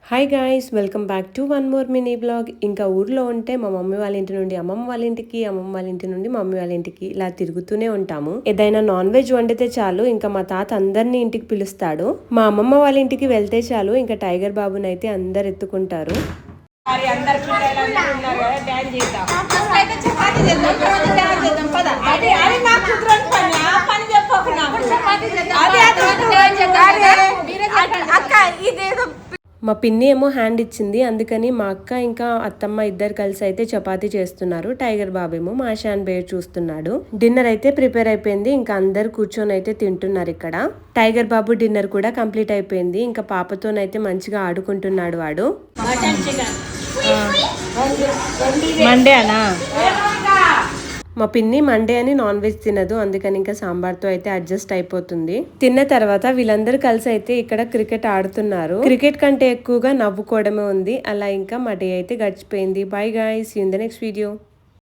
Hi guys, welcome back to one more mini blog. ఇంకా ఊర్లో ఉంటే మా మమ్మీ వాళ్ళ ఇంటి నుండి అమ్మమ్మ వాళ్ళ ఇంటికి, అమ్మమ్మ వాళ్ళ ఇంటి నుండి మమ్మీ వాళ్ళ ఇంటికి ఇలా తిరుగుతూనే ఉంటాము. ఏదైనా నాన్ వెజ్ వండితే చాలు ఇంకా మా తాత అందరినీ ఇంటికి పిలుస్తాడు. మా అమ్మమ్మ వాళ్ళ ఇంటికి వెళ్తే చాలు ఇంకా టైగర్ బాబునైతే అందరు ఎత్తుకుంటారు. మా పిన్ని ఏమో హ్యాండ్ ఇచ్చింది, అందుకని మా అక్క ఇంకా అత్తమ్మ ఇద్దరు కలిసి అయితే చపాతీ చేస్తున్నారు. టైగర్ బాబేమో మాషాన్ బేర్ చూస్తున్నాడు. డిన్నర్ అయితే ప్రిపేర్ అయిపోయింది, ఇంకా అందరు కూర్చొని అయితే తింటున్నారు. ఇక్కడ టైగర్ బాబు డిన్నర్ కూడా కంప్లీట్ అయిపోయింది. ఇంకా పాపతోనైతే మంచిగా ఆడుకుంటున్నాడు వాడు. మా పిన్ని మండే అని నాన్ వెజ్ తినదు, అందుకని ఇంకా సాంబార్తో అయితే అడ్జస్ట్ అయిపోతుంది. తిన్న తర్వాత వీళ్ళందరూ కలిసి అయితే ఇక్కడ క్రికెట్ ఆడుతున్నారు. క్రికెట్ కంటే ఎక్కువగా నవ్వుకోవడమే ఉంది. అలా ఇంకా మా డే అయితే గడిచిపోయింది. Bye guys, see you in the next video.